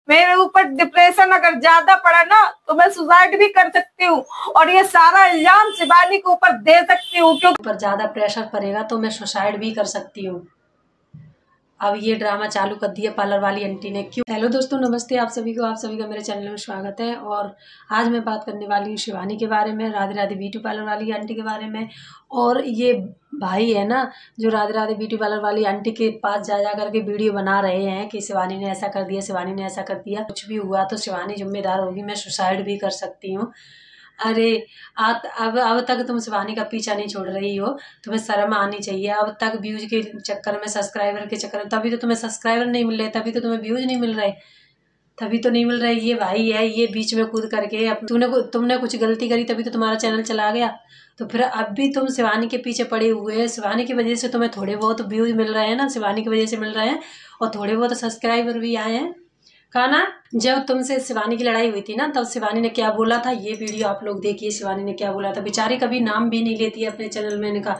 मेरे ऊपर डिप्रेशन अगर ज्यादा पड़ा ना तो मैं सुसाइड भी कर सकती हूँ, और ये सारा इल्जाम शिवानी के ऊपर दे सकती हूँ, क्योंकि ऊपर ज्यादा प्रेशर पड़ेगा तो मैं सुसाइड भी कर सकती हूँ। अब ये ड्रामा चालू कर दिया पार्लर वाली आंटी ने, क्यों। हेलो दोस्तों, नमस्ते आप सभी का मेरे चैनल में स्वागत है। और आज मैं बात करने वाली हूँ शिवानी के बारे में, राधे राधे ब्यूटी पार्लर वाली आंटी के बारे में। और ये भाई है ना, जो राधे राधे ब्यूटी पार्लर वाली आंटी के पास जा करके वीडियो बना रहे हैं कि शिवानी ने ऐसा कर दिया, शिवानी ने ऐसा कर दिया, कुछ भी हुआ तो शिवानी जिम्मेदार होगी, मैं सुसाइड भी कर सकती हूँ। अरे अब तक तुम शिवानी का पीछा नहीं छोड़ रही हो, तुम्हें शर्म आनी चाहिए। अब तक व्यूज के चक्कर में, सब्सक्राइबर के चक्कर में, तभी तो तुम्हें सब्सक्राइबर नहीं मिल रहे, तभी तो तुम्हें व्यूज नहीं मिल रहे, तभी तो नहीं मिल रहे। ये भाई है, ये बीच में कूद करके अब तुमने कुछ गलती करी तभी तो तुम्हारा चैनल चला गया। तो फिर अब भी तुम शिवानी के पीछे पड़े हुए हैं। शिवानी की वजह से तुम्हें थोड़े बहुत व्यूज मिल रहे हैं ना, शिवानी की वजह से मिल रहे हैं, और थोड़े बहुत सब्सक्राइबर भी आए हैं। काना, जब तुमसे शिवानी की लड़ाई हुई थी ना, तब शिवानी ने क्या बोला था, ये वीडियो आप लोग देखिए। शिवानी ने क्या बोला था, बेचारी कभी नाम भी नहीं लेती है अपने चैनल में। इनका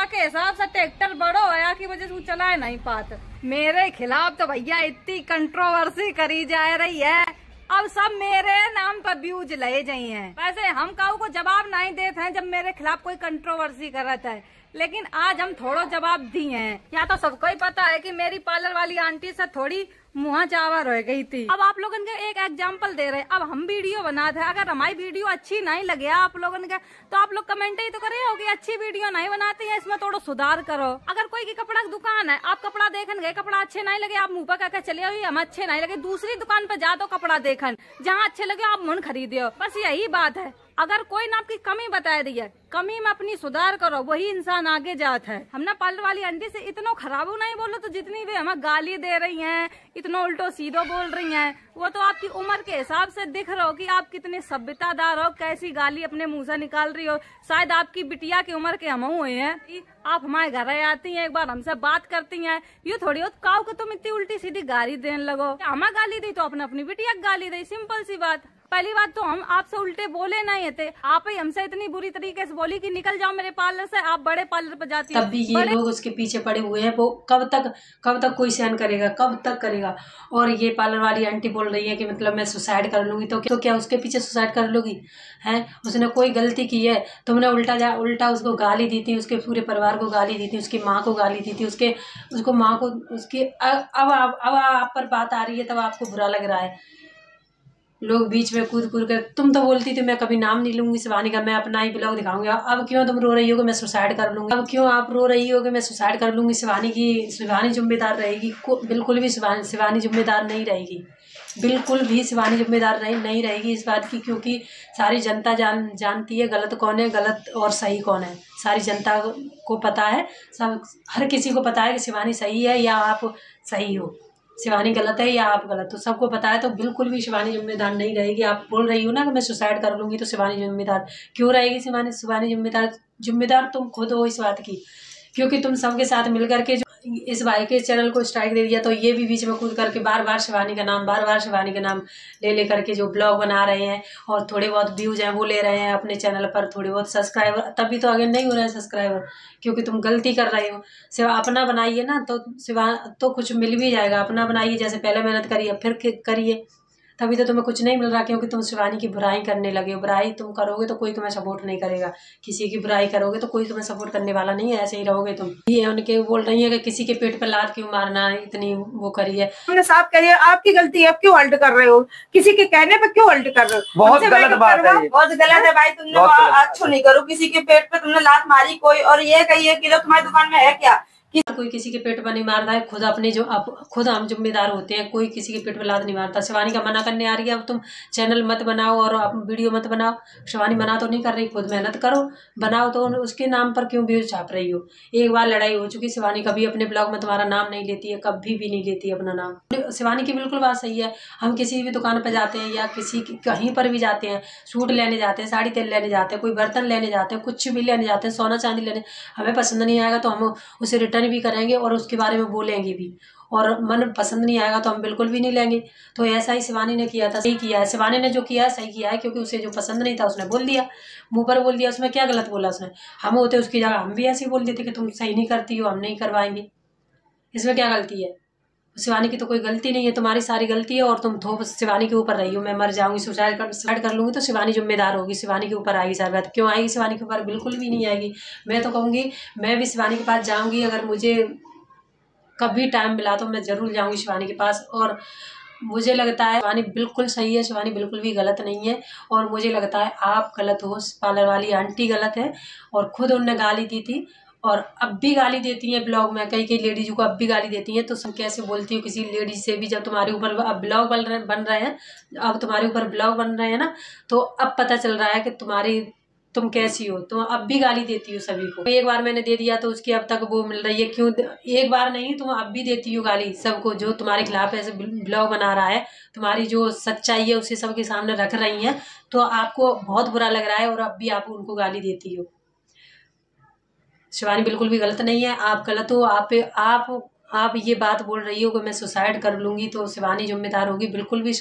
के हिसाब से ट्रैक्टर बड़ो है की वजह से चलाए नहीं पाते। मेरे खिलाफ तो भैया इतनी कंट्रोवर्सी करी जा रही है, अब सब मेरे नाम पर व्यूज ले जाई हैं। वैसे हम काऊ को जवाब नहीं देते हैं जब मेरे खिलाफ कोई कंट्रोवर्सी करता है, लेकिन आज हम थोड़ा जवाब दिए हैं। या तो सबको ही पता है कि मेरी पार्लर वाली आंटी से थोड़ी मुँह चावर हो गई थी। अब आप लोगों के एक एग्जांपल दे रहे हैं। अब हम वीडियो बनाते हैं, अगर हमारी वीडियो अच्छी नहीं लगे आप लोगों के, तो आप लोग कमेंट ही तो करे हो कि अच्छी वीडियो नहीं बनाती है, इसमें थोड़ा सुधार करो। अगर कोई की कपड़ा की दुकान है, आप कपड़ा देखन गए, कपड़ा अच्छे नहीं लगे, आप मुंह पर कहकर चले आओ हम अच्छे नहीं लगे, दूसरी दुकान पर जा दो कपड़ा देखन, जहाँ अच्छे लगे आप मुन खरीदो। बस यही बात है। अगर कोई ना आपकी कमी बता दी है, कमी में अपनी सुधार करो, वही इंसान आगे जाता है। हमने पार्लर वाली आंटी से इतना खराब नहीं बोलो, तो जितनी भी हमें गाली दे रही हैं, इतना उल्टो सीधो बोल रही हैं, वो तो आपकी उम्र के हिसाब से दिख रहा हो कि आप कितने सभ्यतादार हो, कैसी गाली अपने मुंह से निकाल रही हो। शायद आपकी बिटिया की उम्र के हम हुए हैं, आप हमारे घर आती हैं, एक बार हमसे बात करती हैं, ये थोड़ी हो काऊ को तुम इतनी उल्टी सीधी गाली देने लगो। हमें गाली दी तो अपने अपनी बिटिया गाली दी, सिंपल सी बात। पहली बात तो हम आपसे उल्टे बोले नहीं थे, आप ही हमसे इतनी बुरी तरीके से बोली कि निकल जाओ मेरे पार्लर से, आप बड़े पार्लर पर जाती तब भी ये लोग उसके पीछे पड़े हुए हैं। वो कब तक कोई सहन करेगा, कब तक करेगा। और ये पार्लर वाली आंटी बोल रही है कि मतलब मैं सुसाइड कर लूंगी, तो क्या उसके पीछे सुसाइड कर लोगी हैं? उसने कोई गलती की है? तुमने उल्टा उसको गाली दी थी, उसके पूरे परिवार को गाली दी थी, उसकी माँ को गाली दी थी, उसको माँ को उसकी अब आप पर बात आ रही है तब आपको बुरा लग रहा है। लोग बीच में कूद कर, तुम तो बोलती थी मैं कभी नाम नहीं लूंगी शिवानी का, मैं अपना ही ब्लॉग दिखाऊंगी। अब क्यों तुम रो रही हो कि मैं सुसाइड कर लूंगी? अब क्यों आप रो रही हो कि मैं सुसाइड कर लूंगी? शिवानी जिम्मेदार रहेगी? बिल्कुल भी शिवानी जिम्मेदार नहीं रहेगी, बिल्कुल भी शिवानी जिम्मेदार नहीं रहेगी इस बात की, क्योंकि सारी जनता जानती है गलत कौन है, गलत और सही कौन है। सारी जनता को पता है, सब हर किसी को पता है कि शिवानी सही है या आप सही हो, शिवानी गलत है या आप गलत हो, सबको पता है। तो बिल्कुल भी शिवानी जिम्मेदार नहीं रहेगी। आप बोल रही हो ना कि मैं सुसाइड कर लूंगी, तो शिवानी जिम्मेदार क्यों रहेगी? शिवानी जिम्मेदार तुम खुद हो इस बात की, क्योंकि तुम सबके साथ मिलकर के जो इस भाई के चैनल को स्ट्राइक दे दिया, तो ये भी बीच में कूद करके बार बार शिवानी का नाम ले करके जो ब्लॉग बना रहे हैं, और थोड़े बहुत व्यूज हैं वो ले रहे हैं अपने चैनल पर, थोड़े बहुत सब्सक्राइबर, तभी तो आगे नहीं हो रहे हैं सब्सक्राइबर, क्योंकि तुम गलती कर रहे हो। सिवा अपना बनाइए ना, तो कुछ मिल भी जाएगा। अपना बनाइए, जैसे पहले मेहनत करिए फिर करिए, तभी तो तुम्हें कुछ नहीं मिल रहा, क्योंकि तुम शिवानी की बुराई करने लगे हो। बुराई तुम करोगे तो कोई तुम्हें सपोर्ट नहीं करेगा, किसी की बुराई करोगे तो कोई तुम्हें सपोर्ट करने वाला नहीं है, ऐसे ही रहोगे तुम। ये उनके बोल रही है कि किसी के पेट पर लात क्यों मारना, इतनी वो करी है। हमने साफ करिए, आपकी गलती है, आप क्यों अल्ट कर रहे हो? किसी के कहने पे क्यों अल्ट कर रहे हो? बहुत गलत बात है, बहुत गलत है भाई। तुमने अच्छा नहीं करो, किसी के पेट पे तुमने लात मारी कोई, और ये कहिए कि तुम्हारी दुकान में है क्या? कोई किसी के पेट पर नहीं मारता है, खुद हम जिम्मेदार होते हैं। कोई किसी के पेट पर लात नहीं मारता। शिवानी का मना करने आ रही है अब तुम चैनल मत बनाओ और वीडियो मत बनाओ। शिवानी मना तो नहीं कर रही, खुद मेहनत करो, बनाओ, तो उसके नाम पर क्यों व्यूज छाप रही हो? एक बार लड़ाई हो चुकी, शिवानी कभी अपने ब्लॉग में तुम्हारा नाम नहीं लेती है, कभी भी नहीं लेती है अपना नाम। शिवानी की बिल्कुल बात सही है। हम किसी भी दुकान पर जाते हैं या कहीं पर भी जाते हैं, सूट लेने जाते हैं, साड़ी तेल लेने जाते हैं, कोई बर्तन लेने जाते हैं, कुछ भी लेने जाते हैं, सोना चांदी लेने, हमें पसंद नहीं आएगा तो हम उसे रिटर्न भी करेंगे और उसके बारे में बोलेंगे भी, और मन पसंद नहीं आएगा तो हम बिल्कुल भी नहीं लेंगे। तो ऐसा ही शिवानी ने किया था, सही किया है। शिवानी ने जो किया है सही किया है, क्योंकि उसे जो पसंद नहीं था उसने बोल दिया, मुंह पर बोल दिया। उसमें क्या गलत बोला उसने? हम होते उसकी जगह हम भी ऐसे ही बोल देते कि तुम सही नहीं करती हो, हम नहीं करवाएंगे। इसमें क्या गलती है? शिवानी की तो कोई गलती नहीं है, तुम्हारी सारी गलती है और तुम थोप शिवानी के ऊपर रही हो। मैं मर जाऊंगी, सुसाइड कर लूंगी तो शिवानी जिम्मेदार होगी, शिवानी के ऊपर आएगी सारी बात। क्यों आएगी शिवानी के ऊपर? बिल्कुल भी नहीं आएगी। मैं तो कहूँगी मैं भी शिवानी के पास जाऊँगी, अगर मुझे कभी टाइम मिला तो मैं ज़रूर जाऊँगी शिवानी के पास। और मुझे लगता है शिवानी बिल्कुल सही है, शिवानी बिल्कुल भी गलत नहीं है। और मुझे लगता है आप गलत हो, पार्लर वाली आंटी गलत है। और खुद उनने गाली दी थी और अब भी गाली देती हैं ब्लॉग में, कई लेडीज को अब भी गाली देती हैं। तो सब कैसे बोलती हो किसी लेडीज से भी? जब तुम्हारे ऊपर अब ब्लॉग बन रहे हैं, अब तुम्हारे ऊपर ब्लॉग बन रहे हैं ना, तो अब पता चल रहा है कि तुम कैसी हो। तुम अब भी गाली देती हो सभी को। एक बार मैंने दे दिया तो उसकी अब तक वो मिल रही है। क्यों? एक बार नहीं, तुम अब भी देती हो गाली सबको जो तुम्हारे खिलाफ ऐसे ब्लॉग बना रहा है। तुम्हारी जो सच्चाई है उसे सबके सामने रख रही हैं, तो आपको बहुत बुरा लग रहा है और अब भी आप उनको गाली देती हो। शिवानी बिल्कुल भी गलत नहीं है, आप गलत हो। आप ये बात बोल रही हो कि मैं सुसाइड कर लूंगी तो शिवानी जिम्मेदार होगी। बिल्कुल भी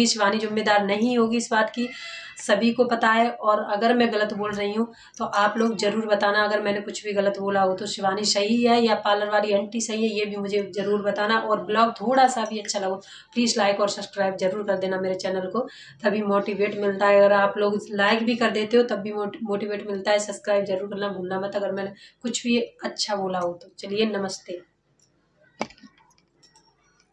शिवानी जिम्मेदार नहीं होगी इस बात की, सभी को पता है। और अगर मैं गलत बोल रही हूँ तो आप लोग जरूर बताना, अगर मैंने कुछ भी गलत बोला हो तो शिवानी सही है या पार्लर वाली आंटी सही है, ये भी मुझे जरूर बताना। और ब्लॉग थोड़ा सा भी अच्छा लगे प्लीज़ लाइक और सब्सक्राइब जरूर कर देना मेरे चैनल को, तभी मोटिवेट मिलता है। अगर आप लोग लाइक भी कर देते हो तब भी मोटिवेट मिलता है। सब्सक्राइब जरूर करना भूलना मत अगर मैंने कुछ भी अच्छा बोला हो तो। चलिए, नमस्ते।